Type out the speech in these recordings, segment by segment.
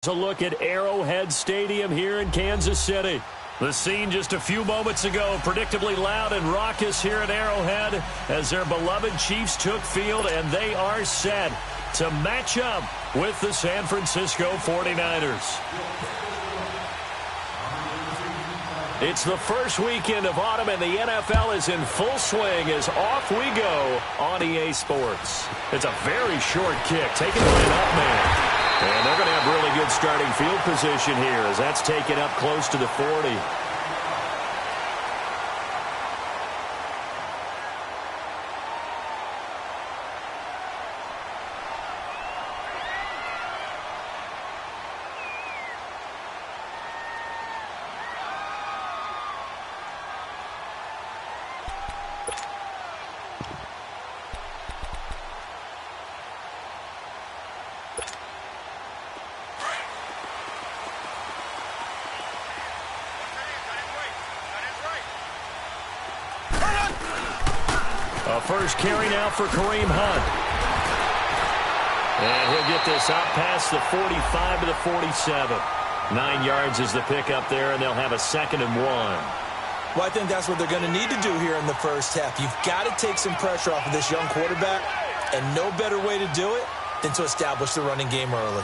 A look at Arrowhead Stadium here in Kansas City. The scene just a few moments ago, predictably loud and raucous here at Arrowhead as their beloved Chiefs took field, and they are set to match up with the San Francisco 49ers. It's the first weekend of autumn, and the NFL is in full swing as off we go on EA Sports. It's a very short kick, taken by an up man. And they're going to have really good starting field position here as that's taken up close to the 40. A first carry now for Kareem Hunt. And he'll get this out past the 45 to the 47. 9 yards is the pickup there, and they'll have a 2nd and 1. Well, I think that's what they're going to need to do here in the first half. You've got to take some pressure off of this young quarterback, and no better way to do it than to establish the running game early.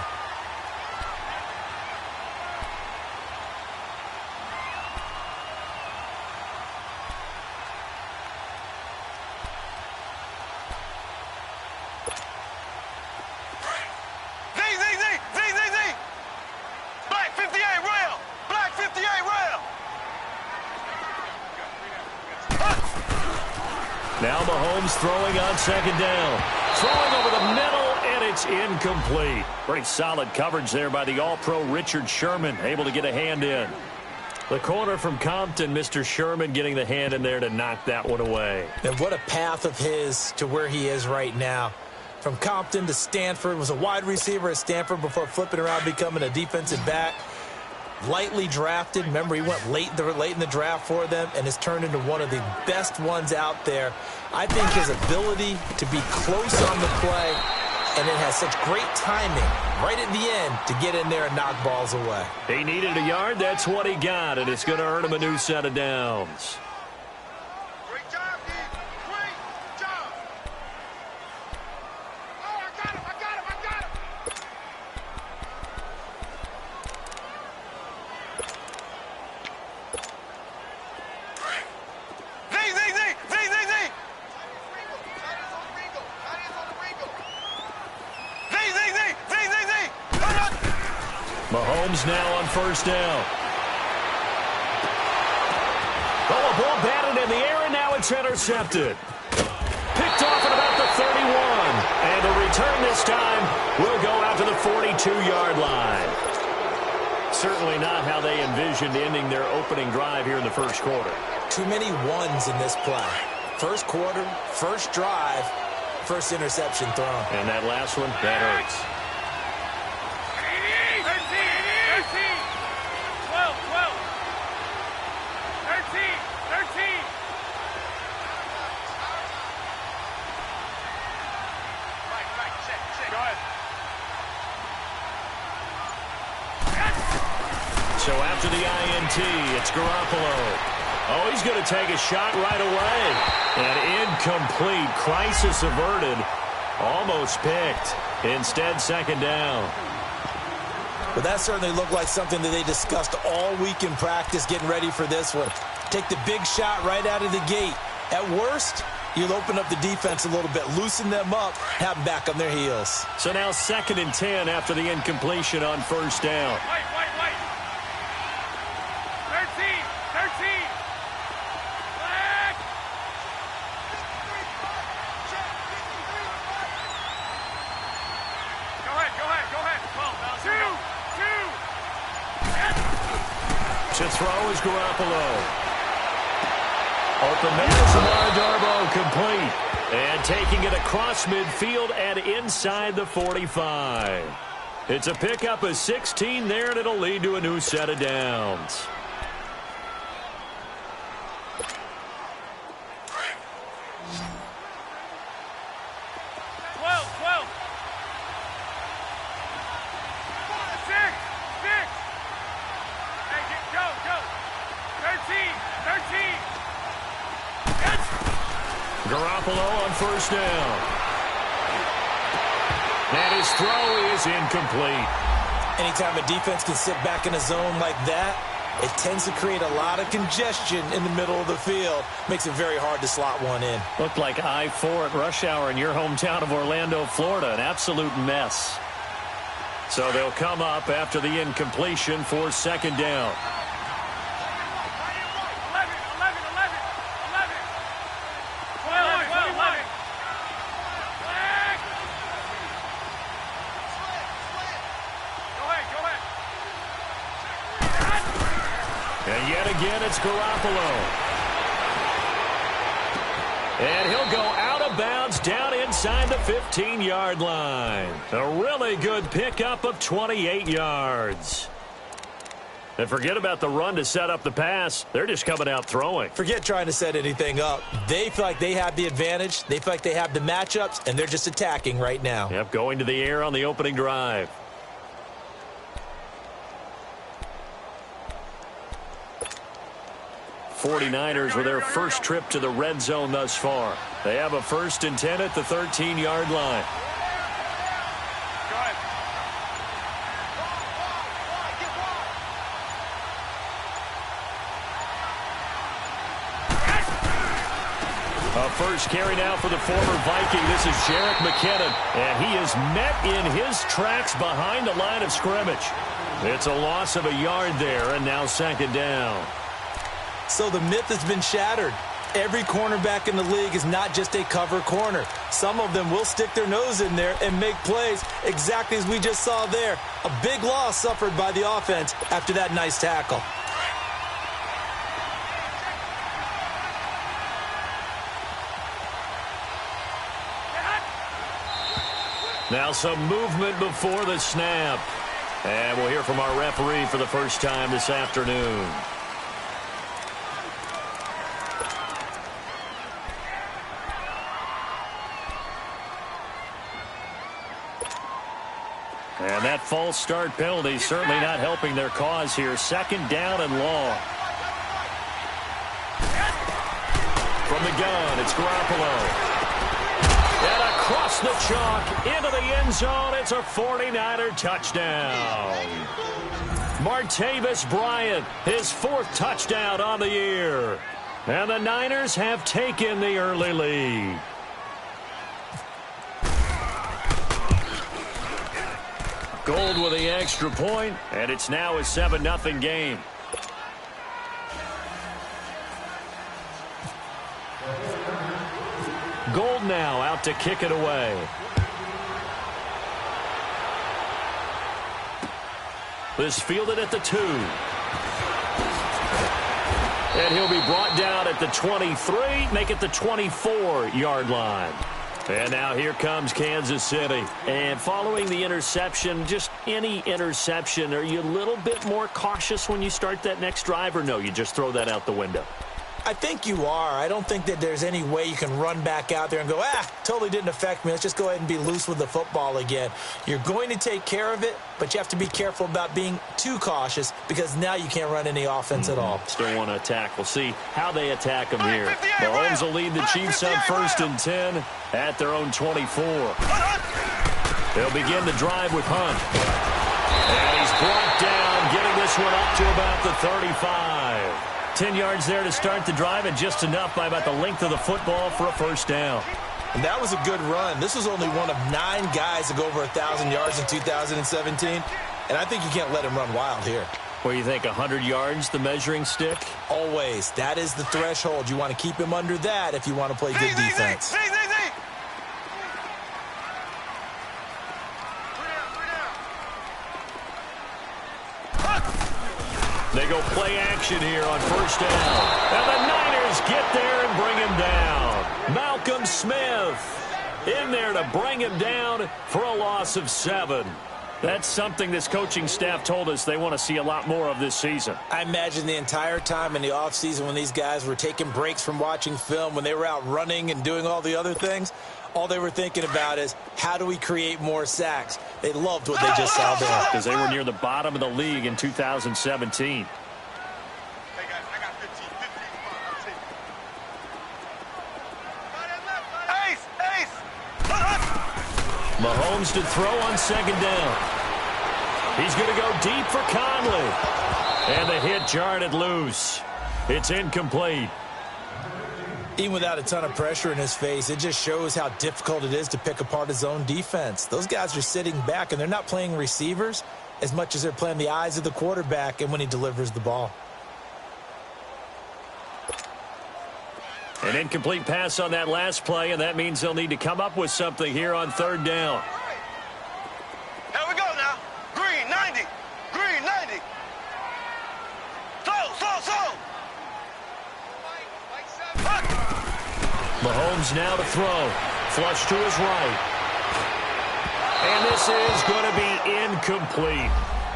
Now Mahomes throwing on 2nd down. Throwing over the middle, and it's incomplete. Pretty solid coverage there by the All-Pro Richard Sherman, able to get a hand in. The corner from Compton, Mr. Sherman getting the hand in there to knock that one away. And what a path of his to where he is right now. From Compton to Stanford, was a wide receiver at Stanford before flipping around becoming a defensive back. Lightly drafted. Remember, he went late in the draft for them and has turned into one of the best ones out there. I think his ability to be close on the play, and it has such great timing right at the end to get in there and knock balls away. He needed a yard. That's what he got, and it's going to earn him a new set of downs. Great job, D. Great job. Oh, I got him. Mahomes now on 1st down. Oh, a ball batted in the air, and now it's intercepted. Picked off at about the 31. And the return this time will go out to the 42-yard line. Certainly not how they envisioned ending their opening drive here in the first quarter. Too many ones in this play. First quarter, first drive, first interception thrown. And that last one, that hurts. 13. Right, check. Go ahead. So after the INT, it's Garoppolo. Oh, he's going to take a shot right away. And incomplete. Crisis averted. Almost picked. Instead, 2nd down. But that certainly looked like something that they discussed all week in practice getting ready for this one. Take the big shot right out of the gate. At worst, you'll open up the defense a little bit, loosen them up, have them back on their heels. So now 2nd and 10 after the incompletion on 1st down. Wait. 13. Flag. Go ahead. 12. 2. To throw is Garoppolo. Open man, Samara Darbo complete. And taking it across midfield and inside the 45. It's a pickup of 16 there, and it'll lead to a new set of downs. Garoppolo on first down. And his throw is incomplete. Anytime a defense can sit back in a zone like that, it tends to create a lot of congestion in the middle of the field. Makes it very hard to slot one in. Looked like I-4 at rush hour in your hometown of Orlando, Florida. An absolute mess. So they'll come up after the incompletion for second down. 11. And yet again, it's Garoppolo. And he'll go out of bounds down inside the 15-yard line. A really good pickup of 28 yards. And forget about the run to set up the pass. They're just coming out throwing. Forget trying to set anything up. They feel like they have the advantage. They feel like they have the matchups, and they're just attacking right now. Yep, going to the air on the opening drive. '49ers with their first trip to the red zone thus far. They have a 1st and 10 at the 13-yard line. A first carry now for the former Viking. This is Jerick McKinnon, and he is met in his tracks behind the line of scrimmage. It's a loss of a yard there, and now second down. So the myth has been shattered. Every cornerback in the league is not just a cover corner. Some of them will stick their nose in there and make plays exactly as we just saw there. A big loss suffered by the offense after that nice tackle. Now some movement before the snap. And we'll hear from our referee for the first time this afternoon. And that false start penalty certainly not helping their cause here. Second down and long. From the gun, it's Garoppolo. And across the chalk into the end zone, it's a 49er touchdown. Martavis Bryant, his 4th touchdown on the year. And the Niners have taken the early lead. Gold with the extra point, and it's now a 7-0 game. Gold now out to kick it away. This fielded at the 2. And he'll be brought down at the 23, make it the 24-yard line. And now here comes Kansas City. And following the interception, just any interception, are you a little bit more cautious when you start that next drive, or no, you just throw that out the window? I think you are. I don't think that there's any way you can run back out there and go, totally didn't affect me. Let's just go ahead and be loose with the football again. You're going to take care of it, but you have to be careful about being too cautious because now you can't run any offense at all. Still want to attack. We'll see how they attack them here. Mahomes will lead the Chiefs up 1st and 10 at their own 24. They'll begin the drive with Hunt. And he's brought down, getting this one up to about the 35. 10 yards there to start the drive, and just enough by about the length of the football for a first down. And that was a good run. This was only one of 9 guys to go over 1,000 yards in 2017, and I think you can't let him run wild here. What do you think, 100 yards, the measuring stick? Always. That is the threshold. You want to keep him under that if you want to play good defense. They go play action here on first down. And the Niners get there and bring him down. Malcolm Smith in there to bring him down for a loss of 7. That's something this coaching staff told us they want to see a lot more of this season. I imagine the entire time in the offseason when these guys were taking breaks from watching film, when they were out running and doing all the other things, all they were thinking about is, how do we create more sacks? They loved what they just saw there. Because they were near the bottom of the league in 2017. Mahomes to throw on second down. He's going to go deep for Conley. And the hit jarred it loose. It's incomplete. Even without a ton of pressure in his face, it just shows how difficult it is to pick apart his own defense. Those guys are sitting back, and they're not playing receivers as much as they're playing the eyes of the quarterback and when he delivers the ball. An incomplete pass on that last play, and that means they'll need to come up with something here on third down. Here we go now. Green, 90. Green, 90. Slow. Mahomes now to throw. Flush to his right. And this is going to be incomplete.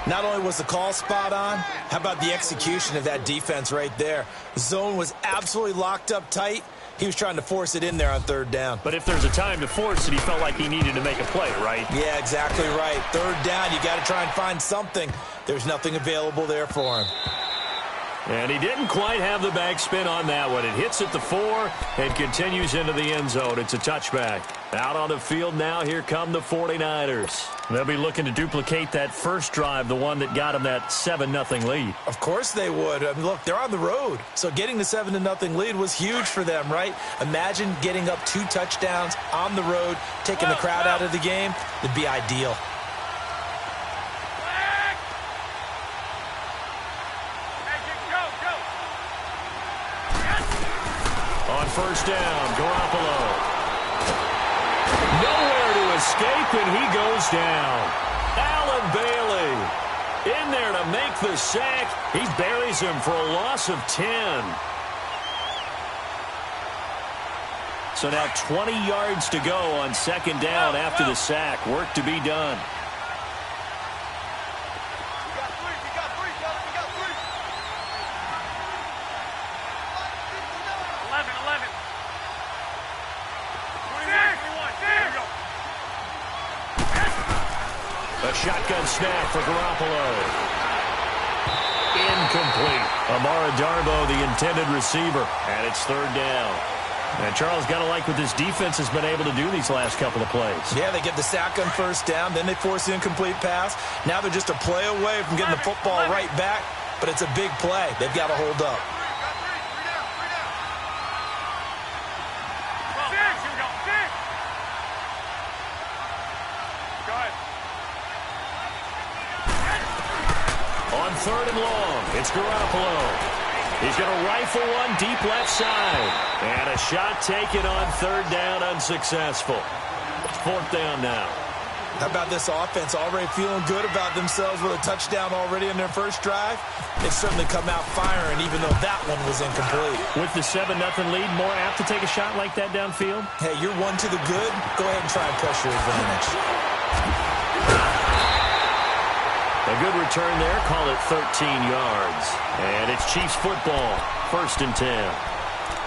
Not only was the call spot on, how about the execution of that defense right there? The zone was absolutely locked up tight. He was trying to force it in there on third down. But if there's a time to force it, he felt like he needed to make a play, right? Yeah, exactly right. Third down, you got to try and find something. There's nothing available there for him. And he didn't quite have the backspin on that one. It hits at the 4 and continues into the end zone. It's a touchback. Out on the field now, here come the 49ers. They'll be looking to duplicate that first drive, the one that got them that 7-0 lead. Of course they would. I mean, look, they're on the road. So getting the 7-0 lead was huge for them, right? Imagine getting up 2 touchdowns on the road, taking the crowd out of the game. It'd be ideal. On first down, Garoppolo. Nowhere to escape, and he goes down. Allen Bailey in there to make the sack. He buries him for a loss of 10. So now 20 yards to go on second down after the sack. Work to be done. A shotgun snap for Garoppolo. Incomplete. Amara Darbo, the intended receiver. And it's third down. And Charles, got to like what this defense has been able to do these last couple of plays. Yeah, they get the sack on first down, then they force the incomplete pass. Now they're just a play away from getting the football right back, but it's a big play. They've got to hold up. On third and long, it's Garoppolo. He's going to rifle one deep left side. And a shot taken on third down, unsuccessful. Fourth down now. How about this offense already feeling good about themselves with a touchdown already in their first drive? They've certainly come out firing, even though that one was incomplete. With the 7-0 lead, more apt to take a shot like that downfield? Hey, you're one to the good. Go ahead and try and press your advantage. A good return there. Call it 13 yards. And it's Chiefs football. First and 10.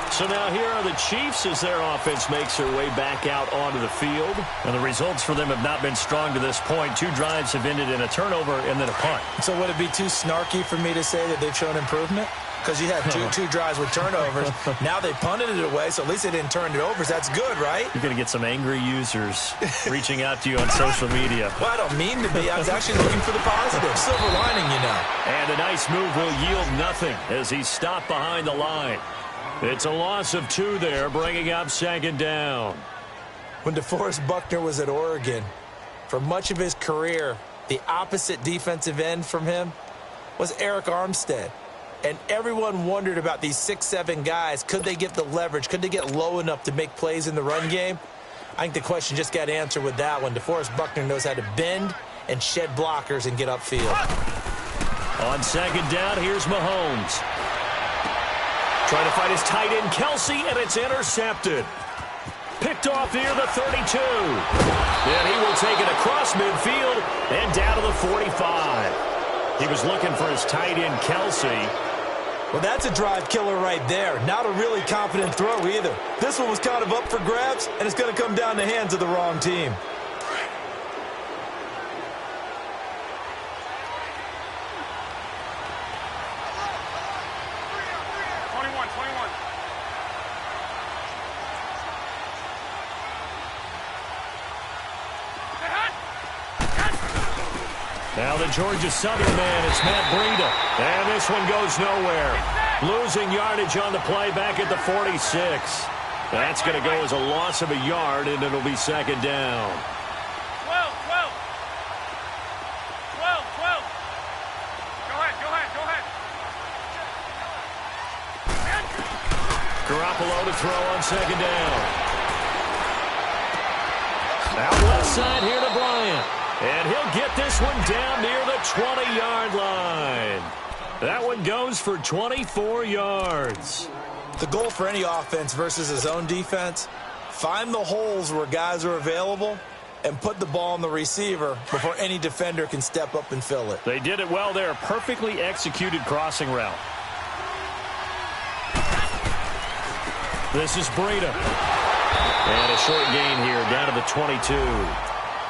So now here are the Chiefs as their offense makes their way back out onto the field. And the results for them have not been strong to this point. 2 drives have ended in a turnover and then a punt. So would it be too snarky for me to say that they've shown improvement? Because you had two drives with turnovers. Now they punted it away, so at least they didn't turn it over. So that's good, right? You're going to get some angry users reaching out to you on social media. Well, I don't mean to be. I was actually looking for the positive. Silver lining, you know. And a nice move will yield nothing as he's stopped behind the line. It's a loss of 2 there, bringing up second down. When DeForest Buckner was at Oregon, for much of his career, the opposite defensive end from him was Eric Armstead. And everyone wondered about these 6'7" guys. Could they get the leverage? Could they get low enough to make plays in the run game? I think the question just got answered with that one. DeForest Buckner knows how to bend and shed blockers and get upfield. On second down, here's Mahomes. Trying to find his tight end, Kelsey, and it's intercepted. Picked off near the 32. Then he will take it across midfield and down to the 45. He was looking for his tight end, Kelsey. Well, that's a drive killer right there. Not a really confident throw either. This one was kind of up for grabs, and it's going to come down the hands of the wrong team. Now the Georgia Southern man, it's Matt Breida. And this one goes nowhere. Losing yardage on the play back at the 46. That's going to go as a loss of a yard, and it'll be second down. 12. Go ahead. Garoppolo to throw on second down. Out left side here to Bryant. And he'll get this one down near the 20-yard line. That one goes for 24 yards. The goal for any offense versus his own defense, find the holes where guys are available and put the ball on the receiver before any defender can step up and fill it. They did it well there. Perfectly executed crossing route. This is Breida. And a short gain here down to the 22.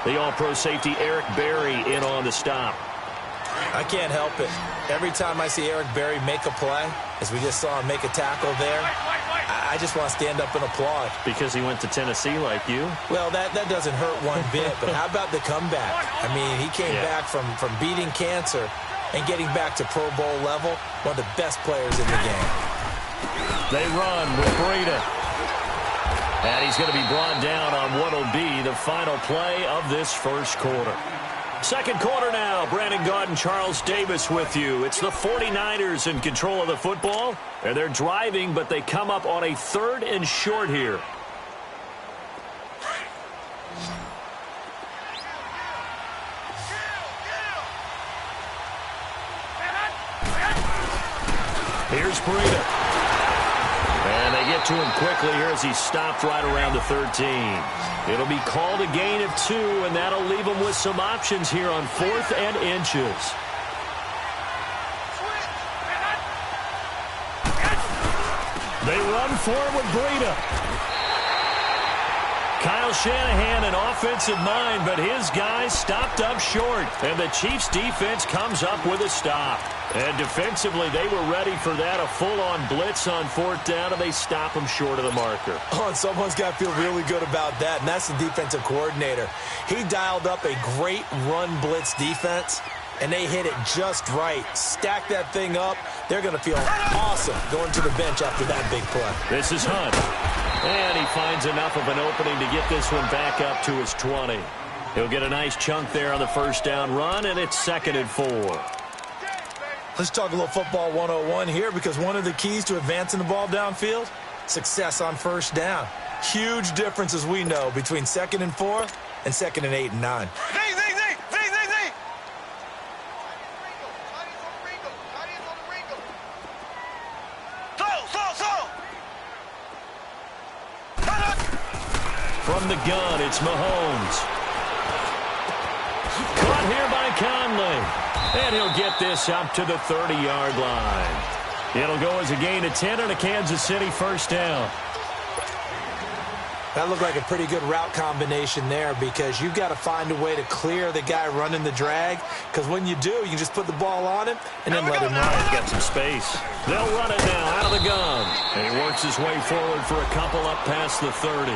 The all-pro safety Eric Berry in on the stop. I can't help it. Every time I see Eric Berry make a play, as we just saw him make a tackle there, I just want to stand up and applaud. Because he went to Tennessee like you? Well, that doesn't hurt one bit, but how about the comeback? I mean, he came back from beating cancer and getting back to Pro Bowl level, one of the best players in the game. They run with Breida. And he's going to be brought down on what will be the final play of this first quarter. Second quarter now. Brandon Gaudin and Charles Davis with you. It's the 49ers in control of the football. And they're driving, but they come up on a 3rd and short here. Here's Breida. And they get to him quickly here as he stopped right around the 13. It'll be called a gain of 2, and that'll leave him with some options here on 4th and inches. They run forward with Breida. Kyle Shanahan, an offensive mind, but his guys stopped up short. And the Chiefs' defense comes up with a stop. And defensively, they were ready for that, a full-on blitz on 4th down, and they stop them short of the marker. Oh, and someone's got to feel really good about that, and that's the defensive coordinator. He dialed up a great run blitz defense, and they hit it just right. Stack that thing up. They're going to feel awesome going to the bench after that big play. This is Hunt. And he finds enough of an opening to get this one back up to his 20. He'll get a nice chunk there on the first down run, and it's 2nd and 4. Let's talk a little football 101 here, because one of the keys to advancing the ball downfield, success on first down. Huge difference, as we know, between 2nd and 4 and 2nd and 8 and 9. From the gun, it's Mahomes. Caught here by Conley. And he'll get this up to the 30-yard line. It'll go as a gain of 10 and a Kansas City first down. That looked like a pretty good route combination there, because you've got to find a way to clear the guy running the drag, because when you do, you can just put the ball on him and then let him run. He's got some space. They'll run it now out of the gun. And he works his way forward for a couple up past the 30.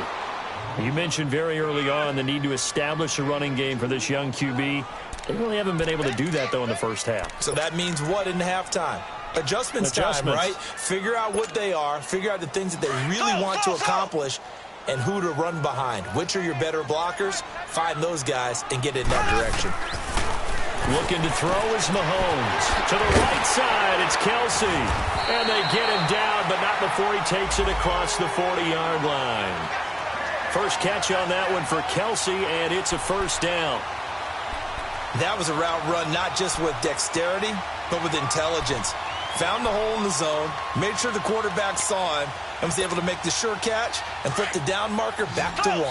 You mentioned very early on the need to establish a running game for this young QB. They really haven't been able to do that, though, in the first half. So that means what in halftime? Adjustments time, right? Figure out what they are. Figure out the things that they really want to accomplish and who to run behind. Which are your better blockers? Find those guys and get in that direction. Looking to throw is Mahomes. To the right side, it's Kelsey. And they get him down, but not before he takes it across the 40-yard line. First catch on that one for Kelsey, and it's a first down. That was a route run not just with dexterity, but with intelligence. Found the hole in the zone, made sure the quarterback saw him, and was able to make the sure catch and flip the down marker back to 1.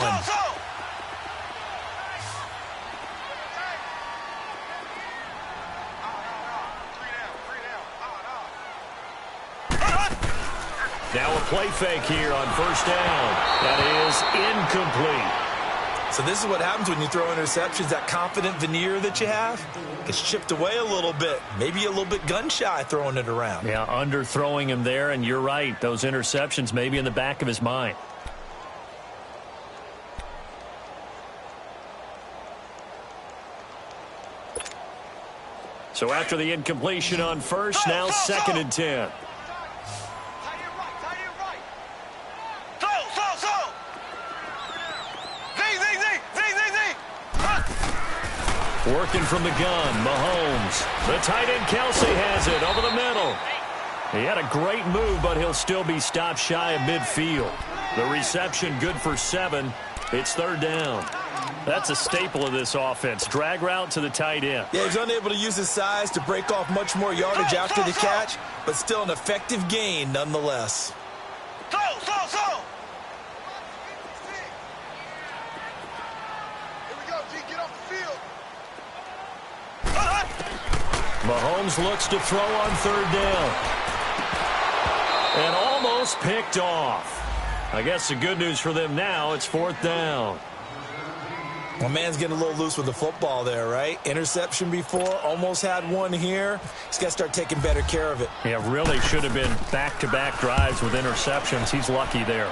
Now a play fake here on first down. That is incomplete. So this is what happens when you throw interceptions. That confident veneer that you have gets chipped away a little bit. Maybe a little bit gun-shy throwing it around. Yeah, underthrowing him there, and you're right. Those interceptions may be in the back of his mind. So after the incompletion on first, now 2nd and 10. Working from the gun, Mahomes. The tight end, Kelsey, has it over the middle. He had a great move, but he'll still be stopped shy of midfield. The reception good for 7. It's 3rd down. That's a staple of this offense. Drag route to the tight end. Yeah, he's unable to use his size to break off much more yardage after the catch, but still an effective gain nonetheless. Mahomes looks to throw on 3rd down. And almost picked off. I guess the good news for them now, it's 4th down. Well, man's getting a little loose with the football there, right? Interception before, almost had one here. He's got to start taking better care of it. Yeah, really should have been back-to-back drives with interceptions. He's lucky there.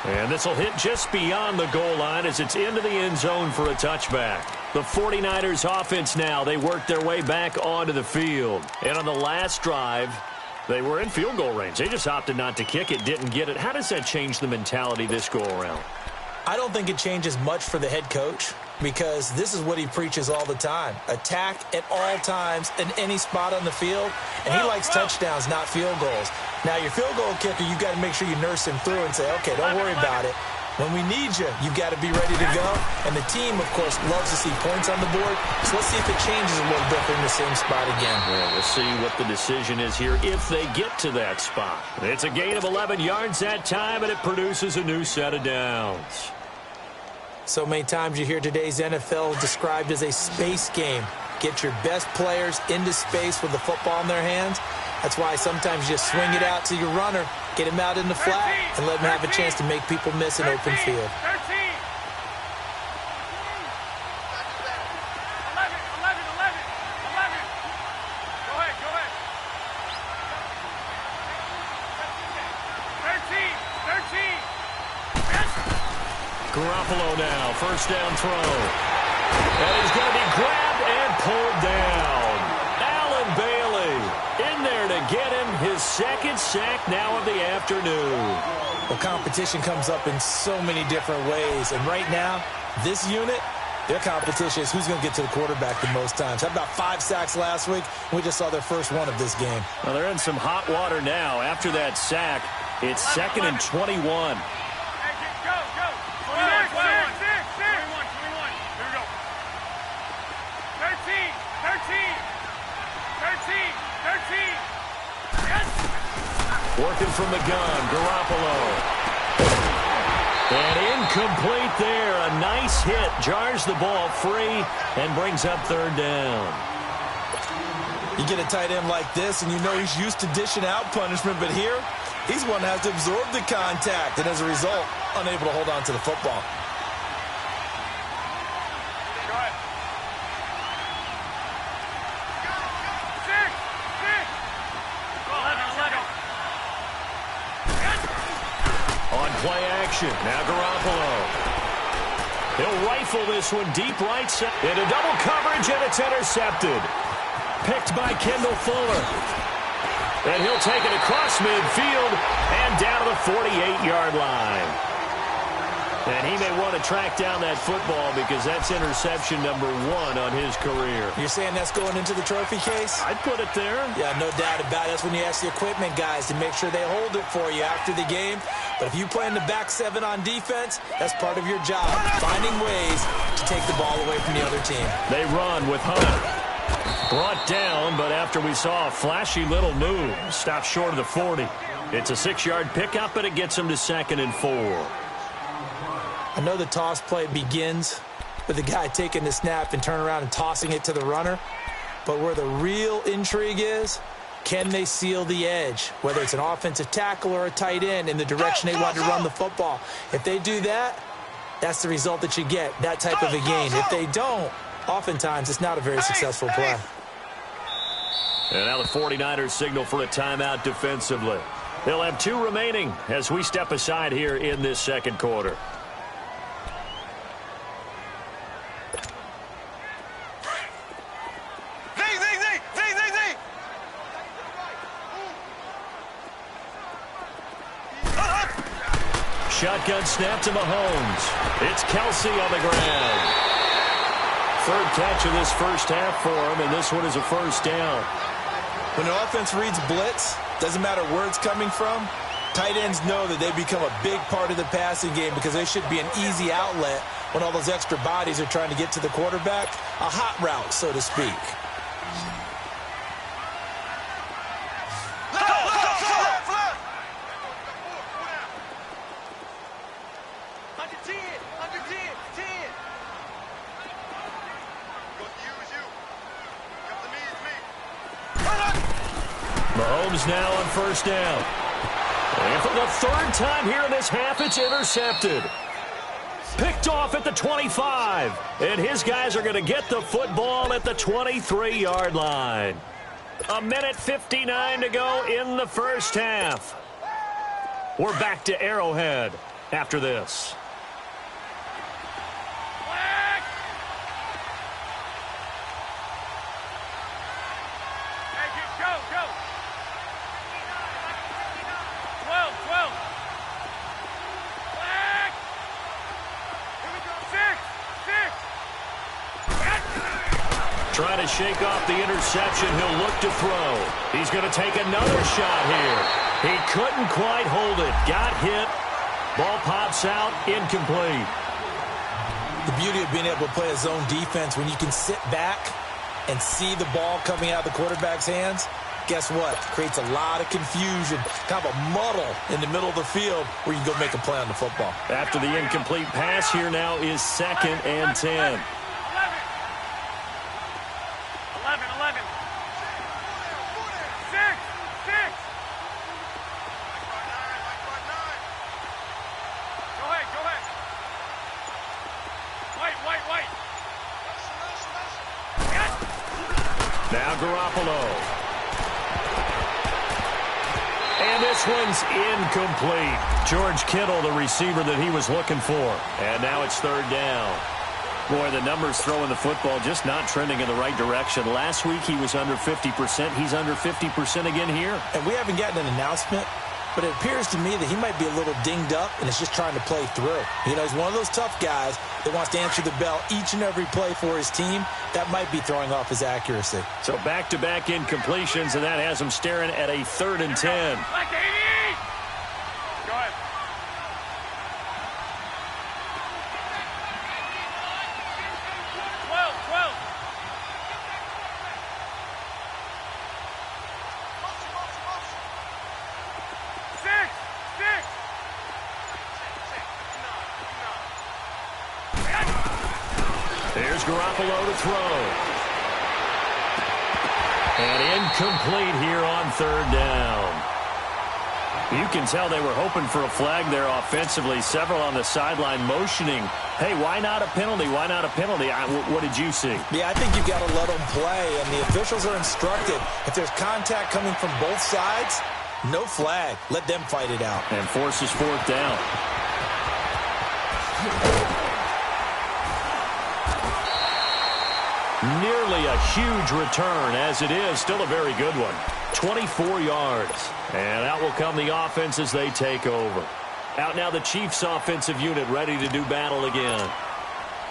And this will hit just beyond the goal line as it's into the end zone for a touchback. The 49ers offense now, they work their way back onto the field. And on the last drive, they were in field goal range. They just opted not to kick it, didn't get it. How does that change the mentality this go-around? I don't think it changes much for the head coach because this is what he preaches all the time. Attack at all times in any spot on the field, and he likes touchdowns, not field goals. Now, your field goal kicker, you've got to make sure you nurse him through and say, okay, don't worry about it. When we need you, you've got to be ready to go. And the team, of course, loves to see points on the board. So let's see if it changes a little bit in the same spot again. Yeah, we'll see what the decision is here if they get to that spot. It's a gain of 11 yards that time, and it produces a new set of downs. So many times you hear today's NFL described as a space game. Get your best players into space with the football in their hands. That's why sometimes you just swing it out to your runner, get him out in the flat, and let him have a chance to make people miss an open field. Garoppolo now, 1st down throw. And he's going to be grabbed and pulled down. Allen Bailey in there to get him his 2nd sack now of the afternoon. Well, competition comes up in so many different ways. And right now, this unit, their competition is who's going to get to the quarterback the most times. How about 5 sacks last week? We just saw their first one of this game. Well, they're in some hot water now. After that sack, it's 2nd and 21. Working from the gun, Garoppolo. And incomplete there. A nice hit. Jars the ball free and brings up 3rd down. You get a tight end like this, and you know he's used to dishing out punishment, but here, he's one that has to absorb the contact, and as a result, unable to hold on to the football. Play action. Now Garoppolo. He'll rifle this one deep right side. Into double coverage, and it's intercepted. Picked by Kendall Fuller. And he'll take it across midfield and down to the 48-yard line. And he may want to track down that football because that's interception number 1 on his career. You're saying that's going into the trophy case? I'd put it there. Yeah, no doubt about it. That's when you ask the equipment guys to make sure they hold it for you after the game. But if you play in the back 7 on defense, that's part of your job, finding ways to take the ball away from the other team. They run with Hunt. Brought down, but after we saw a flashy little move, stopped short of the 40. It's a 6-yard pickup, and it gets him to 2nd and 4. I know the toss play begins with the guy taking the snap and turning around and tossing it to the runner. But where the real intrigue is, can they seal the edge, whether it's an offensive tackle or a tight end, in the direction they want to run the football? If they do that, that's the result that you get, that type of a gain. If they don't, oftentimes it's not a very successful play. And now the 49ers signal for a timeout defensively. They'll have 2 remaining as we step aside here in this 2nd quarter. shotgun snap to Mahomes. It's Kelsey on the ground. Third catch of this first half for him, and this one is a first down. When an offense reads blitz, doesn't matter where it's coming from, tight ends know that they become a big part of the passing game because they should be an easy outlet when all those extra bodies are trying to get to the quarterback. A hot route, so to speak. Mahomes now on first down. And for the third time here in this half, it's intercepted. Picked off at the 25. And his guys are going to get the football at the 23-yard line. 1:59 to go in the first half. We're back to Arrowhead after this. Trying to shake off the interception. He'll look to throw. He's going to take another shot here. He couldn't quite hold it. Got hit. Ball pops out. Incomplete. The beauty of being able to play a zone defense when you can sit back and see the ball coming out of the quarterback's hands, guess what? Creates a lot of confusion, kind of a muddle in the middle of the field where you can go make a play on the football. After the incomplete pass, here now is 2nd and 10. 11. 6. Go ahead. White. Now Garoppolo. And this one's incomplete. George Kittle, the receiver that he was looking for. And now it's third down. Boy, the numbers throwing the football just not trending in the right direction. Last week he was under 50%. He's under 50% again here. And we haven't gotten an announcement, but it appears to me that he might be a little dinged up and is just trying to play through. You know, he's one of those tough guys that wants to answer the bell each and every play for his team. That might be throwing off his accuracy. So back-to-back incompletions, and that has him staring at a 3rd and 10. Go ahead. 12. 6. There's Garoppolo to throw. And incomplete here on 3rd down. You can tell they were hoping for a flag there offensively. Several on the sideline motioning, hey, why not a penalty? Why not a penalty? What did you see? Yeah, I think you've got to let them play, and the officials are instructed. If there's contact coming from both sides, no flag. Let them fight it out. And forces 4th down. Nearly a huge return, as it is. Still a very good one. 24 yards. And out will come the offense as they take over. Out now the Chiefs offensive unit ready to do battle again.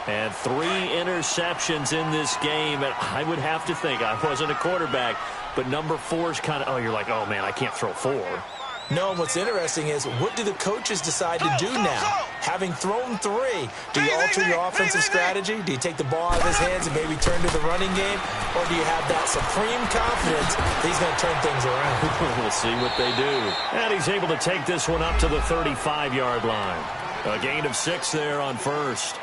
And 3 interceptions in this game. And I would have to think, I wasn't a quarterback, but number 4 is kind of, you're like, oh, man, I can't throw 4. No, and what's interesting is, what do the coaches decide to do now? Having thrown 3, do you alter your offensive strategy? Do you take the ball out of his hands and maybe turn to the running game? Or do you have that supreme confidence that he's going to turn things around? We'll see what they do. And he's able to take this one up to the 35-yard line. A gain of 6 there on first.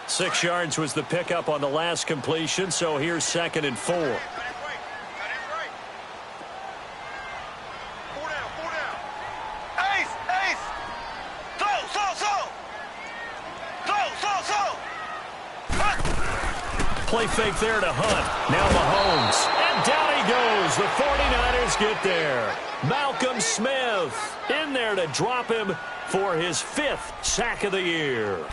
Six yards was the pickup on the last completion, so here's 2nd and 4. Play fake there to Hunt. Now Mahomes. And down he goes. The 49ers get there. Malcolm Smith in there to drop him for his 5th sack of the year.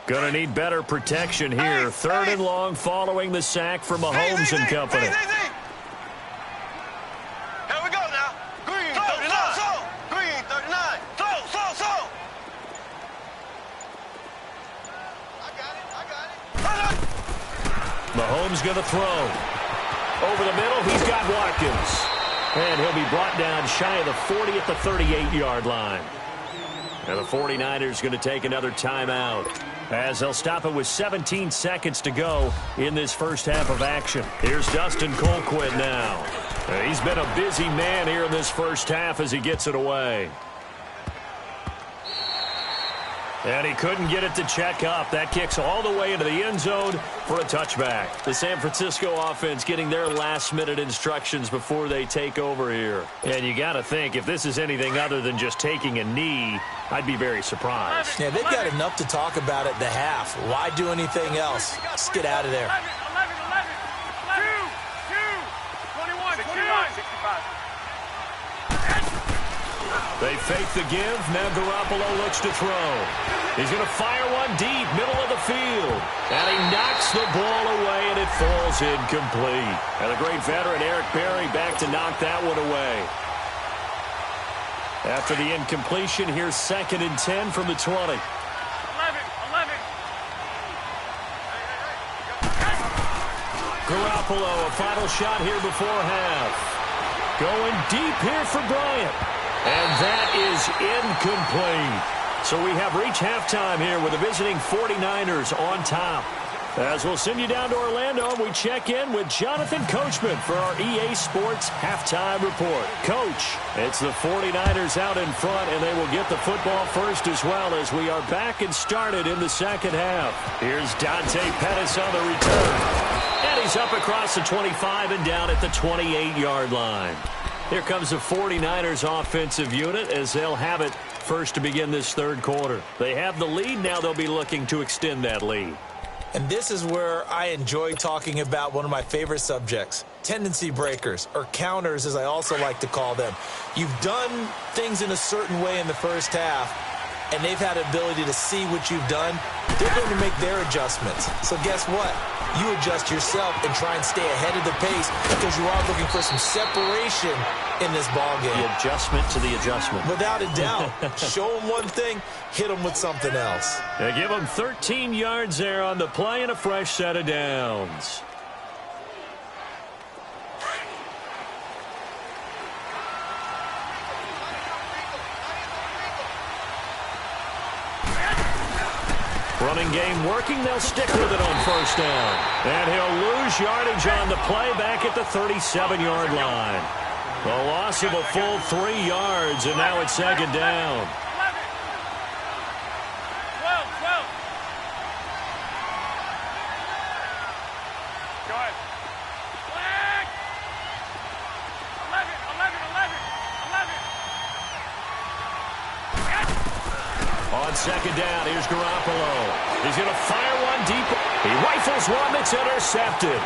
Gonna need better protection here. Third and long following the sack from Mahomes and company. Here we go now. Green 39. Green 39. So. I got it. Mahomes gonna throw. Over the middle, he's got Watkins. And he'll be brought down shy of the 40 at the 38-yard line. And the 49ers going to take another timeout as they'll stop it with 17 seconds to go in this first half of action. Here's Dustin Colquitt now. He's been a busy man here in this first half as he gets it away. And he couldn't get it to check up. That kicks all the way into the end zone for a touchback. The San Francisco offense getting their last-minute instructions before they take over here. And you got to think, if this is anything other than just taking a knee, I'd be very surprised. Yeah, they've got enough to talk about at the half. Why do anything else? Just get out of there. 11, 2, 21, 65. They fake the give. Now Garoppolo looks to throw. He's going to fire one deep, middle of the field. And he knocks the ball away, and it falls incomplete. And the great veteran Eric Berry back to knock that one away. After the incompletion, here's 2nd and 10 from the 20. 11. Garoppolo, a final shot here before half. Going deep here for Bryant. And that is incomplete. So we have reached halftime here with the visiting 49ers on top. As we'll send you down to Orlando, we check in with Jonathan Coachman for our EA Sports Halftime Report. Coach, it's the 49ers out in front, and they will get the football first as well as we are back and started in the second half. Here's Dante Pettis on the return. And he's up across the 25 and down at the 28-yard line. Here comes the 49ers offensive unit as they'll have it first to begin this third quarter. They have the lead. Now they'll be looking to extend that lead. And this is where I enjoy talking about one of my favorite subjects, tendency breakers, or counters as I also like to call them. You've done things in a certain way in the first half, and they've had the ability to see what you've done. They're going to make their adjustments. So guess what? You adjust yourself and try and stay ahead of the pace because you are looking for some separation in this ball game. The adjustment to the adjustment. Without a doubt. Show them one thing, hit them with something else. They give them 13 yards there on the play and a fresh set of downs. Running game working. They'll stick with it on first down. And he'll lose yardage on the play back at the 37-yard line. A loss of a full 3 yards, and now it's second down. 12. Go ahead. 11. On second down, here's Garoppolo. He's going to fire one deep. He rifles one that's intercepted.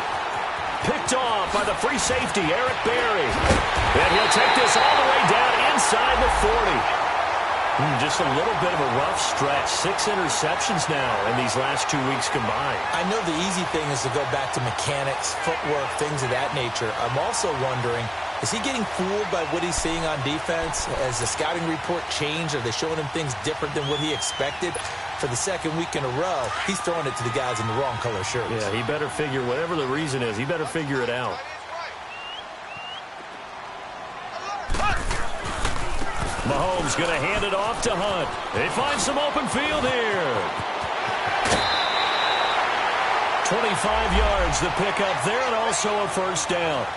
Picked off by the free safety, Eric Berry. And he'll take this all the way down inside the 40. Just a little bit of a rough stretch. 6 interceptions now in these last 2 weeks combined. I know the easy thing is to go back to mechanics, footwork, things of that nature. I'm also wondering, is he getting fooled by what he's seeing on defense? Has the scouting report changed? Are they showing him things different than what he expected? For the second week in a row, he's throwing it to the guys in the wrong color shirts. Yeah, he better figure, whatever the reason is, he better figure it out. Mahomes going to hand it off to Hunt. They find some open field here. 25 yards to pick up there, and also a first down.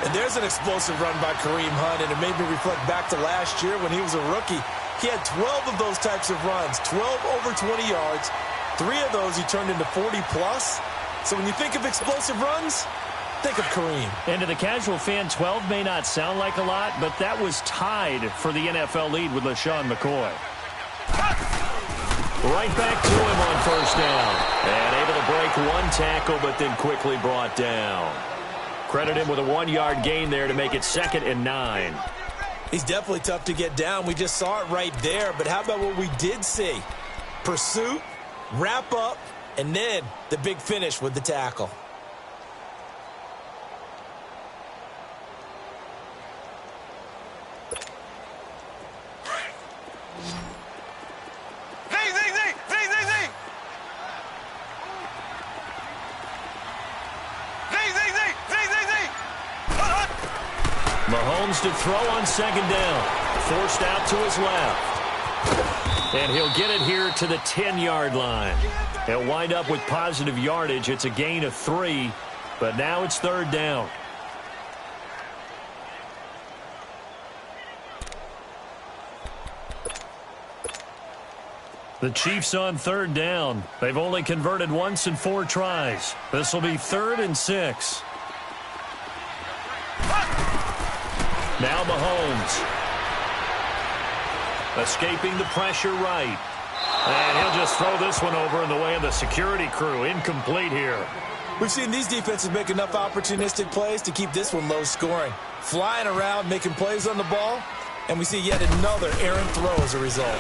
And there's an explosive run by Kareem Hunt, and it made me reflect back to last year when he was a rookie. He had 12 of those types of runs, 12 over 20 yards. 3 of those he turned into 40-plus. So when you think of explosive runs, think of Kareem. And to the casual fan, 12 may not sound like a lot, but that was tied for the NFL lead with LaShawn McCoy. Right back to him on first down. And able to break one tackle, but then quickly brought down. Credit him with a 1-yard gain there to make it 2nd and 9. He's definitely tough to get down. We just saw it right there. But how about what we did see? Pursuit, wrap up, and then the big finish with the tackle. Mahomes to throw on second down. Forced out to his left. And he'll get it here to the 10-yard line. He'll wind up with positive yardage. It's a gain of 3, but now it's third down. The Chiefs on third down. They've only converted once in 4 tries. This will be 3rd and 6. Now Mahomes. Escaping the pressure right. And he'll just throw this one over in the way of the security crew. Incomplete here. We've seen these defenses make enough opportunistic plays to keep this one low scoring. Flying around, making plays on the ball, and we see yet another errant throw as a result.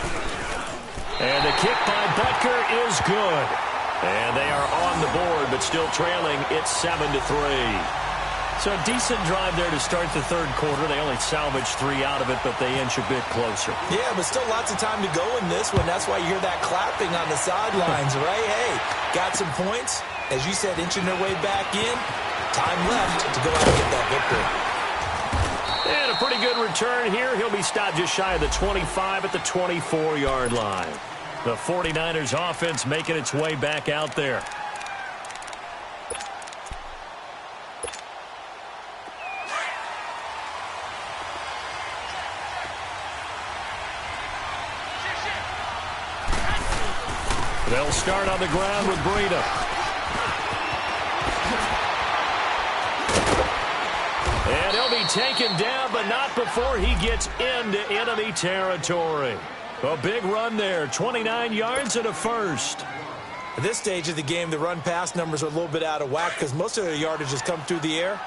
And the kick by Butker is good. And they are on the board, but still trailing. It's 7-3. So a decent drive there to start the third quarter. They only salvaged 3 out of it, but they inch a bit closer. Yeah, but still lots of time to go in this one. That's why you hear that clapping on the sidelines, right? Hey, got some points. As you said, inching their way back in. Time left to go out and get that victory. And a pretty good return here. He'll be stopped just shy of the 25 at the 24-yard line. The 49ers offense making its way back out there. They'll start on the ground with Breida. And he'll be taken down, but not before he gets into enemy territory. A big run there, 29 yards and a first. At this stage of the game, the run-pass numbers are a little bit out of whack because most of their yardage has come through the air.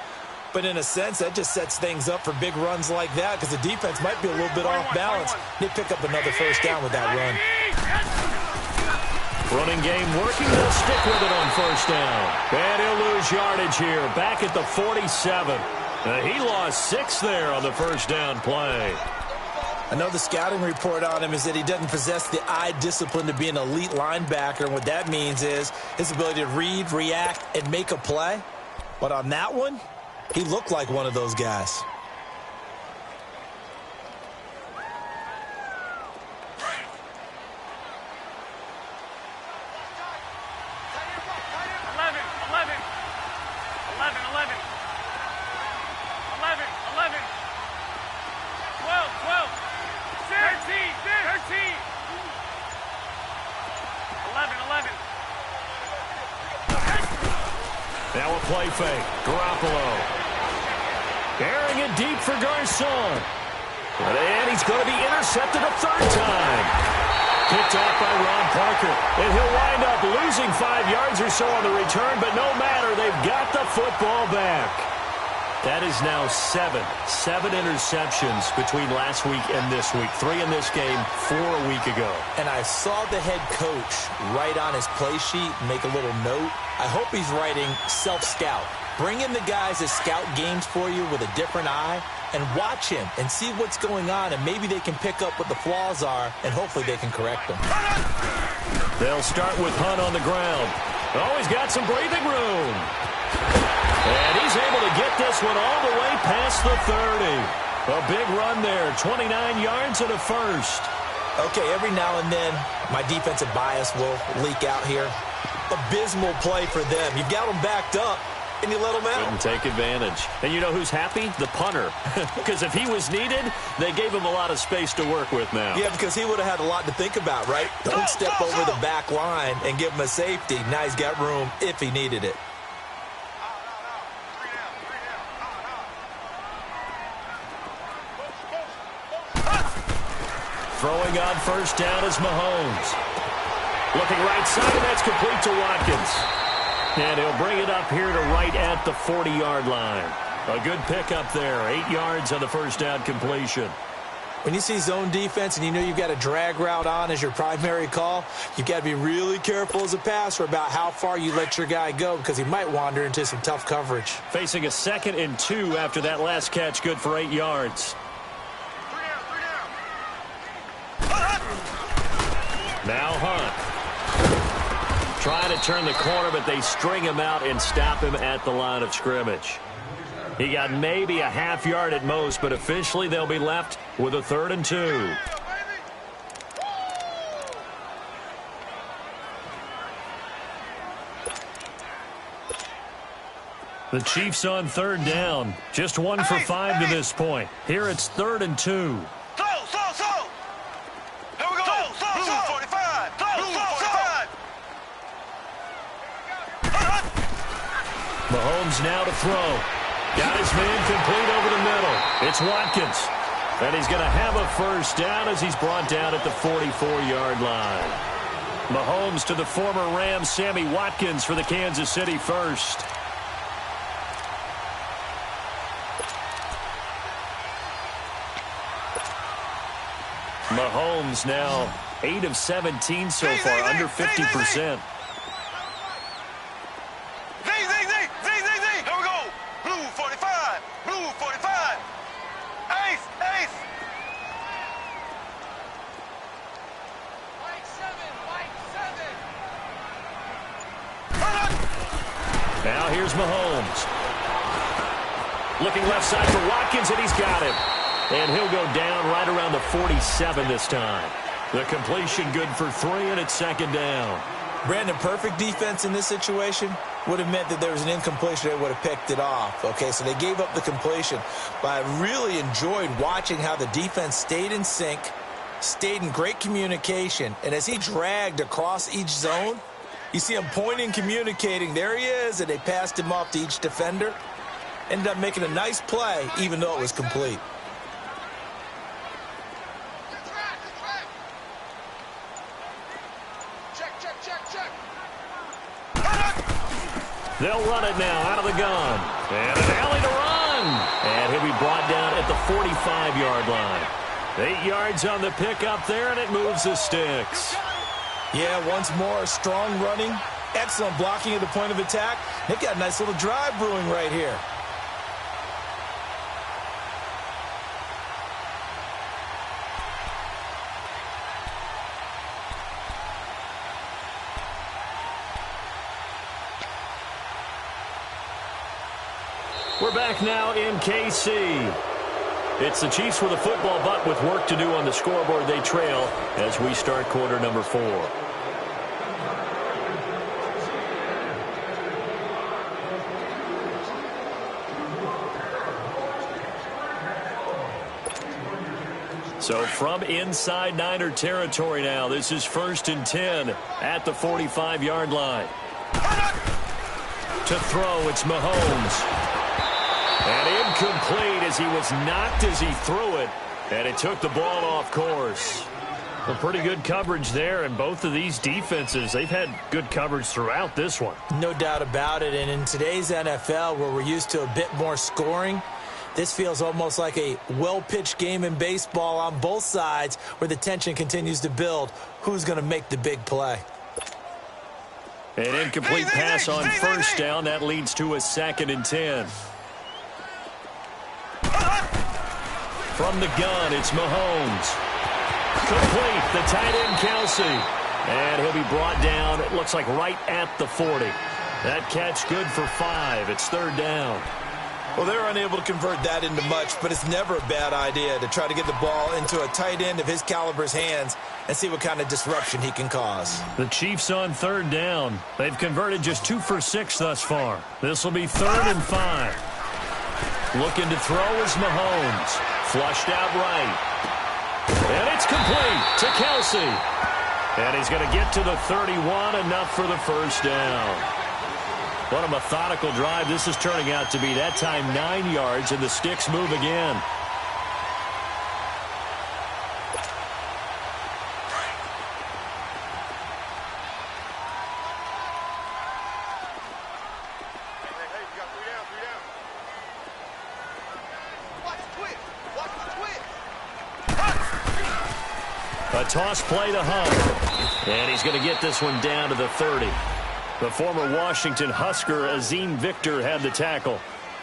But in a sense, that just sets things up for big runs like that because the defense might be a little bit off balance. They pick up another first down with that run. Running game working. They'll stick with it on first down. And he'll lose yardage here. Back at the 47. He lost 6 there on the first down play. I know the scouting report on him is that he doesn't possess the eye discipline to be an elite linebacker. And what that means is his ability to read, react, and make a play. But on that one, he looked like one of those guys. Now a play fake. Garoppolo. Airing it deep for Garcon. And he's going to be intercepted a third time. Picked off by Ron Parker. And he'll wind up losing 5 yards or so on the return, but no matter, they've got the football back. That is now 7 interceptions between last week and this week. 3 in this game, 4 a week ago. And I saw the head coach write on his play sheet, make a little note. I hope he's writing self-scout. Bring in the guys that scout games for you with a different eye and watch him and see what's going on, and maybe they can pick up what the flaws are, and hopefully they can correct them. They'll start with Hunt on the ground. Oh, he's got some breathing room. And he's able to get this one all the way past the 30. A big run there, 29 yards and a first. Okay, every now and then, my defensive bias will leak out here. Abysmal play for them. You've got them backed up, and you let them out. Couldn't take advantage. And you know who's happy? The punter. Because if he was needed, they gave him a lot of space to work with now. Yeah, because he would have had a lot to think about, right? Don't step over the back line and give him a safety. Now he's got room if he needed it. Throwing on first down is Mahomes. Looking right side, and that's complete to Watkins. And he'll bring it up here to right at the 40-yard line. A good pickup there. 8 yards on the first down completion. When you see zone defense and you know you've got a drag route on as your primary call, you've got to be really careful as a passer about how far you let your guy go because he might wander into some tough coverage. Facing a 2nd and 2 after that last catch, good for 8 yards. Now Hunt. Trying to turn the corner, but they string him out and stop him at the line of scrimmage. He got maybe a half yard at most, but officially they'll be left with a 3rd and 2. The Chiefs on 3rd down. Just 1 for 5 to this point. Here it's 3rd and 2. Slow. Here we go. Slow. 45. Slow. Mahomes now to throw. Got his man complete over the middle. It's Watkins. And he's going to have a 1st down as he's brought down at the 44-yard line. Mahomes to the former Rams, Sammy Watkins, for the Kansas City 1st. Mahomes now 8 of 17 so far, under 50%. Now here's Mahomes. Looking left side for Watkins, and he's got him. And he'll go down right around the 47 this time. The completion good for 3, and it's 2nd down. Brandon, perfect defense in this situation would have meant that there was an incompletion. They would have picked it off. Okay, so they gave up the completion. But I really enjoyed watching how the defense stayed in sync, stayed in great communication. And as he dragged across each zone, you see him pointing, communicating. There he is, and they passed him off to each defender. Ended up making a nice play, even though it was complete. They'll run it now out of the gun. And an alley to run. And he'll be brought down at the 45-yard line. 8 yards on the pickup there, and it moves the sticks. Yeah, once more, strong running, excellent blocking at the point of attack. They've got a nice little drive brewing right here. We're back now in KC. It's the Chiefs with a football, but with work to do on the scoreboard. They trail as we start quarter number 4. So from inside Niner territory now, this is 1st and 10 at the 45-yard line. To throw, it's Mahomes. And incomplete as he was knocked as he threw it. And it took the ball off course. Well, pretty good coverage there, and both of these defenses, they've had good coverage throughout this one. No doubt about it. And in today's NFL, where we're used to a bit more scoring, this feels almost like a well-pitched game in baseball on both sides where the tension continues to build. Who's going to make the big play? An incomplete pass on 1st down. That leads to a 2nd and 10. From the gun, it's Mahomes. Complete, the tight end, Kelsey. And he'll be brought down, it looks like right at the 40. That catch good for 5. It's 3rd down. Well, they're unable to convert that into much, but it's never a bad idea to try to get the ball into a tight end of his caliber's hands and see what kind of disruption he can cause. The Chiefs on 3rd down. They've converted just 2 for 6 thus far. This will be 3rd and 5. Looking to throw is Mahomes. Flushed out right. And it's complete to Kelsey. And he's going to get to the 31, enough for the 1st down. What a methodical drive this is turning out to be. That time 9 yards, and the sticks move again. A toss play to Hunt. And he's going to get this one down to the 30. The former Washington Husker, Azim Victor, had the tackle.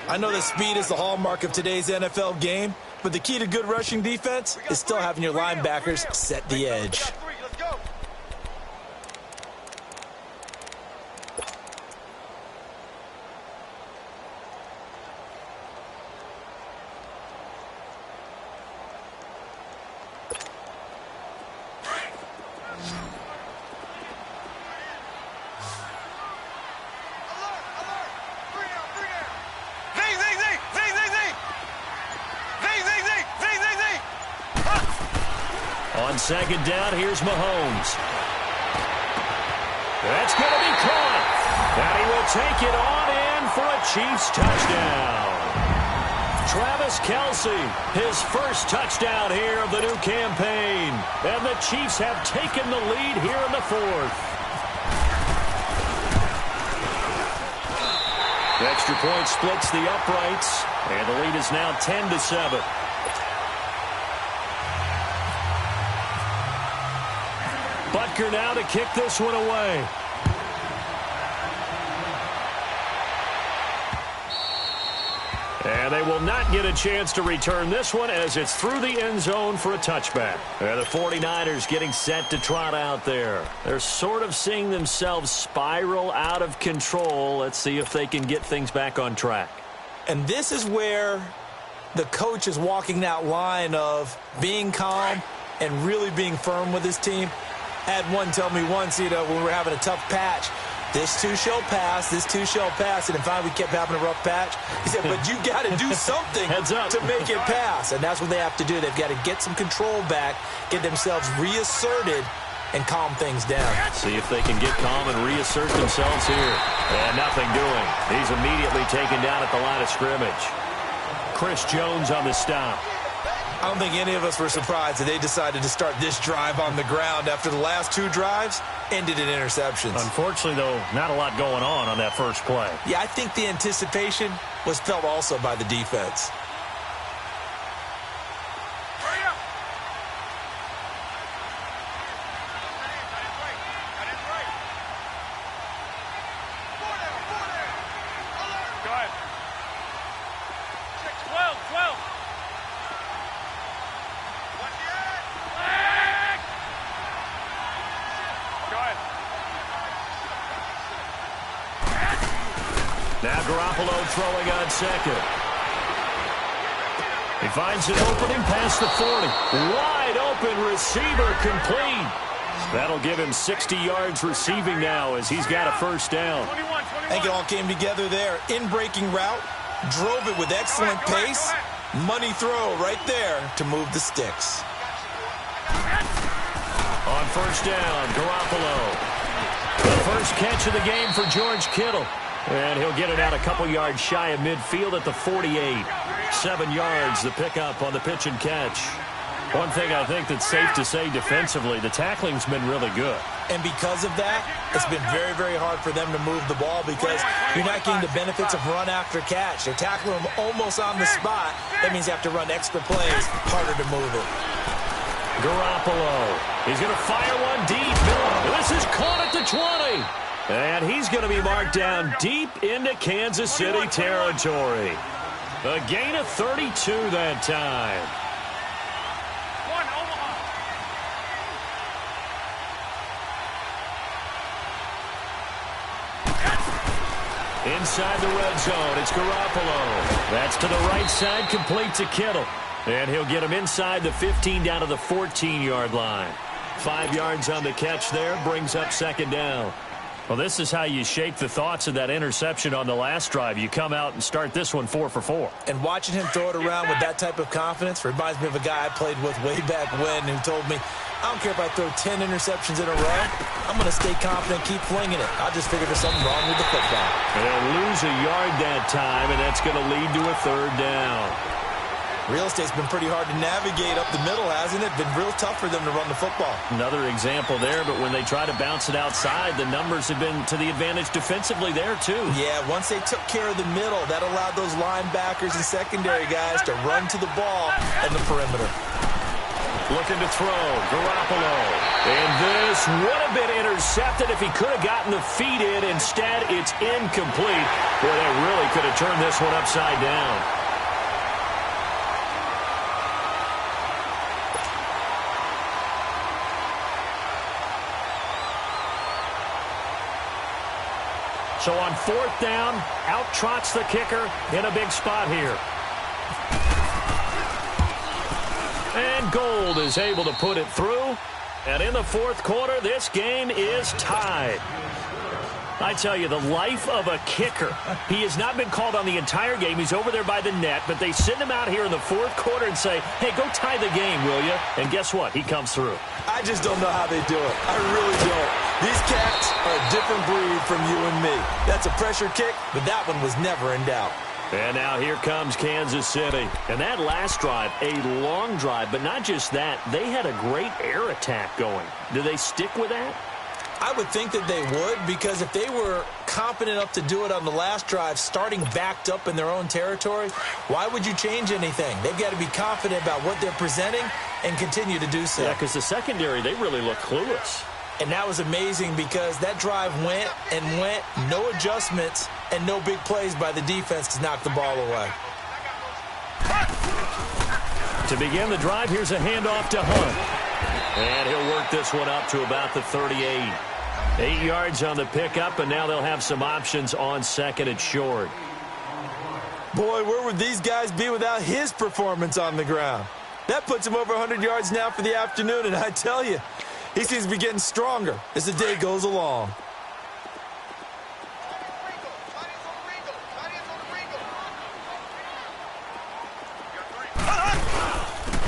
I know that speed is the hallmark of today's NFL game, but the key to good rushing defense is still having your linebackers set the edge. On second down, here's Mahomes. That's going to be caught. And he will take it on in for a Chiefs touchdown. Travis Kelce, his first touchdown here of the new campaign. And the Chiefs have taken the lead here in the fourth. The extra point splits the uprights, and the lead is now 10-7. Butker now to kick this one away. And they will not get a chance to return this one as it's through the end zone for a touchback. And the 49ers getting set to trot out there. They're sort of seeing themselves spiral out of control. Let's see if they can get things back on track. And this is where the coach is walking that line of being calm and really being firm with his team. Had one tell me once, when we were having a tough patch, this too shall pass, this too shall pass. And in fact, we kept having a rough patch. He said, but you got to do something to make it pass. And that's what they have to do. They've got to get some control back, get themselves reasserted, and calm things down. See if they can get calm and reassert themselves here. And nothing doing. He's immediately taken down at the line of scrimmage. Chris Jones on the stop. I don't think any of us were surprised that they decided to start this drive on the ground after the last two drives ended in interceptions. Unfortunately, though, not a lot going on that first play. Yeah, I think the anticipation was felt also by the defense. Now Garoppolo throwing on second. He finds an opening past the 40. Wide open receiver complete. That'll give him 60 yards receiving now as he's got a first down. I think it all came together there. In-breaking route, drove it with excellent pace. Money throw right there to move the sticks. On first down, Garoppolo. The first catch of the game for George Kittle. And he'll get it out a couple yards shy of midfield at the 48. 7 yards, the pickup on the pitch and catch. One thing I think that's safe to say defensively, the tackling's been really good. And because of that, it's been very, very hard for them to move the ball because you're not getting the benefits of run after catch. They're tackling them almost on the spot. That means you have to run extra plays, harder to move it. Garoppolo. He's going to fire one deep. This is caught at the 20. And he's going to be marked down deep into Kansas City territory. A gain of 32 that time. Inside the red zone, it's Garoppolo. That's to the right side, complete to Kittle. And he'll get him inside the 15 down to the 14-yard line. 5 yards on the catch there, brings up second down. Well, this is how you shake the thoughts of that interception on the last drive. You come out and start this one 4 for 4. And watching him throw it around with that type of confidence reminds me of a guy I played with way back when who told me, I don't care if I throw 10 interceptions in a row. I'm going to stay confident, keep flinging it. I just figured there's something wrong with the football. They'll lose a yard that time, and that's going to lead to a third down. Real estate's been pretty hard to navigate up the middle, hasn't it? Been real tough for them to run the football. Another example there, but when they try to bounce it outside, the numbers have been to the advantage defensively there, too. Yeah, once they took care of the middle, that allowed those linebackers and secondary guys to run to the ball and the perimeter. Looking to throw. Garoppolo. And this would have been intercepted if he could have gotten the feet in. Instead, it's incomplete. Boy, that really could have turned this one upside down. So on 4th down, out trots the kicker in a big spot here. And Gold is able to put it through. And in the 4th quarter, this game is tied. I tell you, the life of a kicker. He has not been called on the entire game. He's over there by the net, but they send him out here in the 4th quarter and say, hey, go tie the game, will you? And guess what? He comes through. I just don't know how they do it. I really don't. These cats are a different breed from you and me. That's a pressure kick, but that one was never in doubt. And now here comes Kansas City. And that last drive, a long drive, but not just that. They had a great air attack going. Do they stick with that? I would think that they would, because if they were competent enough to do it on the last drive, starting backed up in their own territory, why would you change anything? They've got to be confident about what they're presenting and continue to do so. Yeah, because the secondary, they really look clueless. And that was amazing because that drive went and went, no adjustments, and no big plays by the defense to knock the ball away. To begin the drive, here's a handoff to Hunt. And he'll work this one up to about the 38. 8 yards on the pickup, and now they'll have some options on 2nd and short. Boy, where would these guys be without his performance on the ground? That puts him over 100 yards now for the afternoon, and I tell you, he seems to be getting stronger as the day goes along.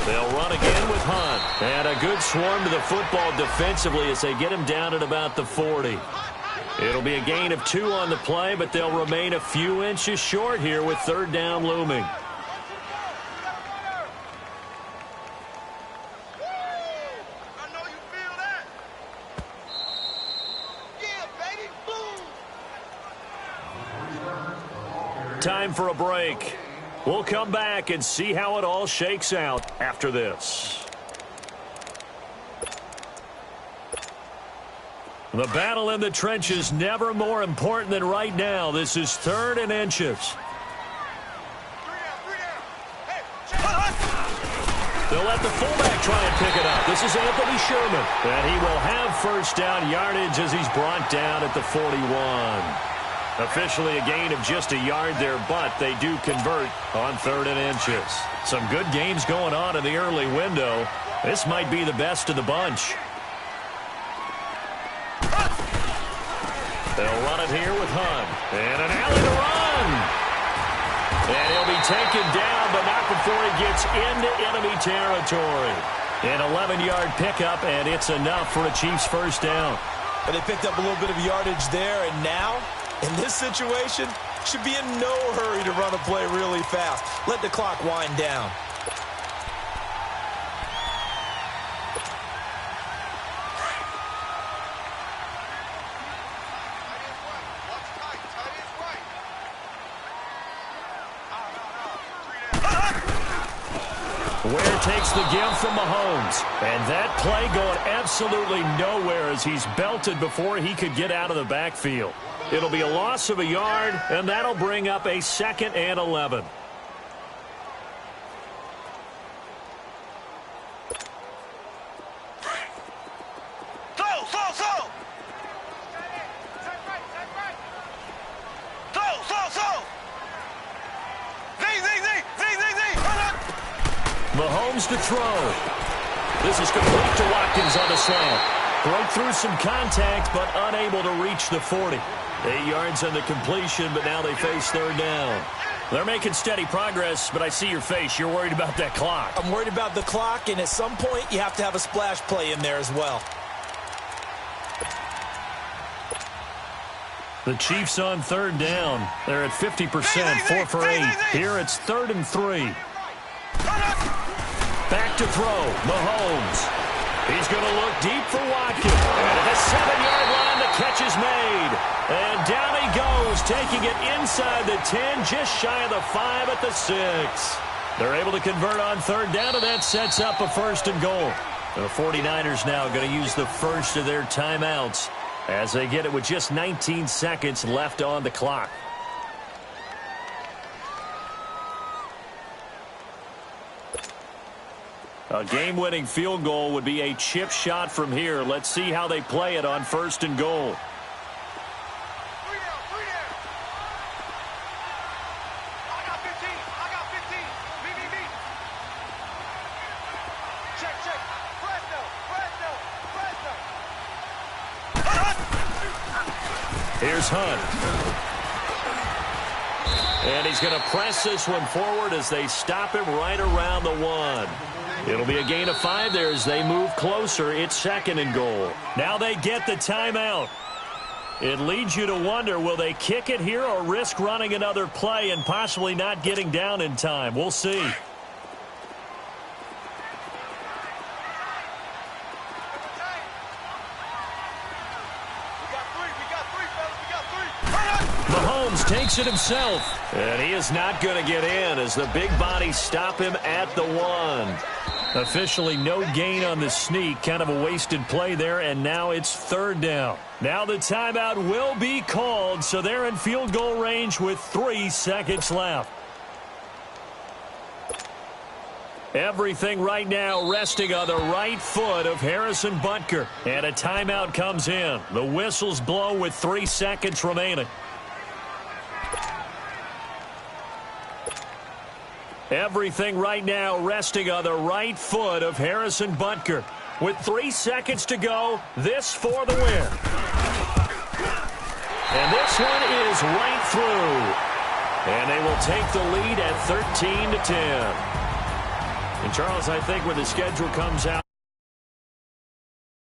They'll run again with Hunt. And a good swarm to the football defensively as they get him down at about the 40. It'll be a gain of 2 on the play, but they'll remain a few inches short here with 3rd down looming. Time for a break. We'll come back and see how it all shakes out after this. The battle in the trenches never more important than right now. This is 3rd and inches. They'll let the fullback try and pick it up. This is Anthony Sherman. And he will have 1st down yardage as he's brought down at the 41. Officially a gain of just a yard there, but they do convert on 3rd and inches. Some good games going on in the early window. This might be the best of the bunch. They'll run it here with Hunt. And an alley to run. And he'll be taken down, but not before he gets into enemy territory. An 11-yard pickup, and it's enough for a Chiefs 1st down. And they picked up a little bit of yardage there, and now, in this situation, should be in no hurry to run a play really fast. Let the clock wind down. Ware takes the give from Mahomes. And that play going absolutely nowhere as he's belted before he could get out of the backfield. It'll be a loss of a yard, and that'll bring up a 2nd and 11. Mahomes to throw. This is complete to Watkins on the slant. Broke through some contact, but unable to reach the 40. 8 yards on the completion, but now they face 3rd down. They're making steady progress, but I see your face. You're worried about that clock. I'm worried about the clock, and at some point, you have to have a splash play in there as well. The Chiefs on 3rd down. They're at 50%, 4 for 8. Here it's 3rd and 3. Back to throw, Mahomes. He's going to look deep for Watkins. And at the 7-yard line, the catch is made. And down he goes, taking it inside the 10, just shy of the 5 at the 6. They're able to convert on third down, and that sets up a 1st and goal. The 49ers now going to use the first of their timeouts as they get it with just 19 seconds left on the clock. A game-winning field goal would be a chip shot from here. Let's see how they play it on 1st and goal. Here's Hunt. And he's going to press this one forward as they stop him right around the 1. It'll be a gain of 5 there as they move closer. It's 2nd and goal. Now they get the timeout. It leads you to wonder, will they kick it here or risk running another play and possibly not getting down in time? We'll see. Mahomes takes it himself, and he is not going to get in as the big bodies stop him at the 1. Officially no gain on the sneak, kind of a wasted play there, and now it's 3rd down. Now the timeout will be called, so they're in field goal range with 3 seconds left. Everything right now resting on the right foot of Harrison Butker, and a timeout comes in. The whistles blow with 3 seconds remaining. Everything right now resting on the right foot of Harrison Butker. With 3 seconds to go, this for the win. And this one is right through. And they will take the lead at 13-10. And, Charles, I think when the schedule comes out,